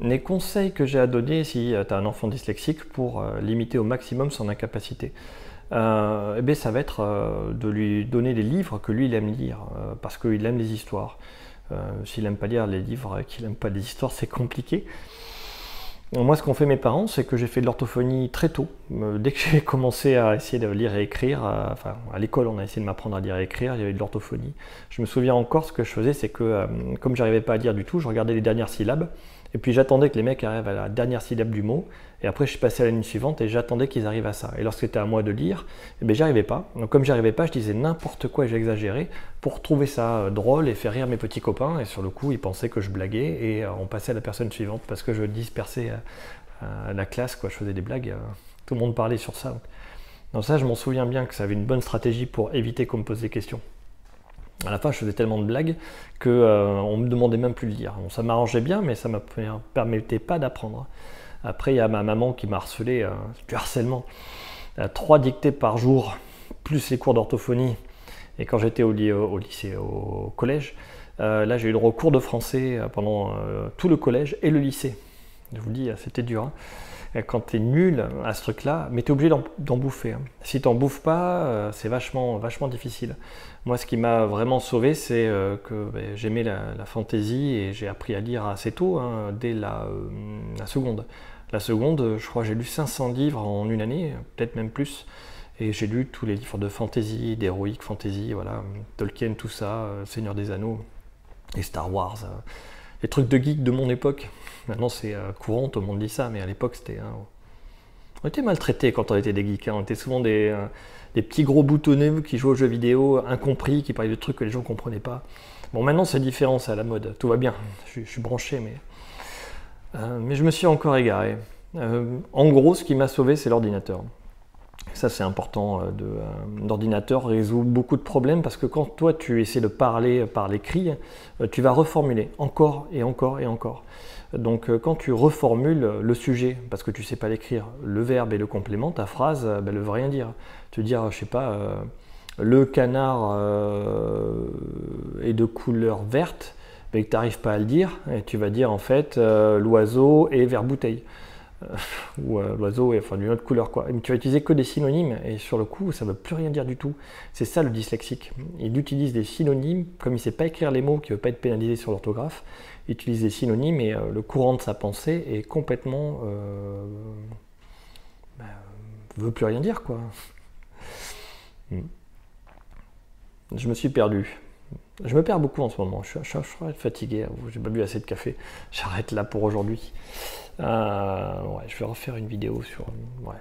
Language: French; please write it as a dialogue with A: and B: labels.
A: Les conseils que j'ai à donner si tu as un enfant dyslexique pour limiter au maximum son incapacité, eh bien, ça va être de lui donner des livres que lui il aime lire, parce qu'il aime les histoires. S'il n'aime pas lire les livres, qu'il n'aime pas les histoires, c'est compliqué. Moi, ce qu'ont fait mes parents, c'est que j'ai fait de l'orthophonie très tôt. Dès que j'ai commencé à essayer de lire et écrire, enfin, à l'école, on a essayé de m'apprendre à lire et écrire, il y avait de l'orthophonie. Je me souviens encore, ce que je faisais, c'est que, comme j'arrivais pas à lire du tout, je regardais les dernières syllabes, et puis j'attendais que les mecs arrivent à la dernière syllabe du mot, et après je passais à la ligne suivante, et j'attendais qu'ils arrivent à ça. Et lorsque c'était à moi de lire, eh bien, j'arrivais pas. Donc comme j'arrivais pas, je disais n'importe quoi et j'exagérais, pour trouver ça drôle et faire rire mes petits copains, et sur le coup, ils pensaient que je blaguais, et on passait à la personne suivante, parce que je dispersais la classe, quoi. Je faisais des blagues, tout le monde parlait sur ça. Donc ça, je m'en souviens bien que ça avait une bonne stratégie pour éviter qu'on me pose des questions. À la fin, je faisais tellement de blagues que on me demandait même plus de lire. Bon, ça m'arrangeait bien, mais ça ne me permettait pas d'apprendre. Après, il y a ma maman qui m'a harcelé, du harcèlement. 3 dictées par jour, plus les cours d'orthophonie. Et quand j'étais au lycée, au collège, là j'ai eu le cours de français pendant tout le collège et le lycée. Je vous dis, c'était dur. Hein. Quand tu es nul à ce truc-là, mais tu es obligé d'en bouffer. Hein. Si tu n'en bouffes pas, c'est vachement difficile. Moi, ce qui m'a vraiment sauvé, c'est que j'aimais la fantaisie et j'ai appris à lire assez tôt, hein, dès la seconde. La seconde, je crois que j'ai lu 500 livres en une année, peut-être même plus. Et j'ai lu tous les livres de fantasy, d'heroic fantasy, voilà, Tolkien, tout ça, Seigneur des Anneaux et Star Wars. Les trucs de geek de mon époque. Maintenant c'est courant, tout le monde dit ça, mais à l'époque c'était... On était maltraités quand on était des geeks, hein. On était souvent des petits gros boutonneux qui jouaient aux jeux vidéo, incompris, qui parlaient de trucs que les gens ne comprenaient pas. Bon, maintenant c'est différent, c'est à la mode, tout va bien, je suis branché, mais je me suis encore égaré. En gros, ce qui m'a sauvé, c'est l'ordinateur. Ça, c'est important. L'ordinateur résout beaucoup de problèmes parce que quand toi, tu essaies de parler par l'écrit, tu vas reformuler encore et encore et encore. Donc, quand tu reformules le sujet, parce que tu ne sais pas l'écrire, le verbe et le complément, ta phrase, elle ne veut rien dire. Tu veux dire, je sais pas, le canard est de couleur verte, mais que tu n'arrives pas à le dire, et tu vas dire en fait, l'oiseau est vert bouteille. Ou l'oiseau est d'une autre couleur, quoi. Mais tu vas utiliser que des synonymes et sur le coup ça ne veut plus rien dire du tout. C'est ça le dyslexique. Il utilise des synonymes, comme il ne sait pas écrire les mots, qu'il ne veut pas être pénalisé sur l'orthographe, il utilise des synonymes et le courant de sa pensée est complètement veut plus rien dire, quoi. Je me suis perdu. Je me perds beaucoup en ce moment, je suis fatigué, j'ai pas bu assez de café, j'arrête là pour aujourd'hui. Ouais, je vais refaire une vidéo sur... Ouais.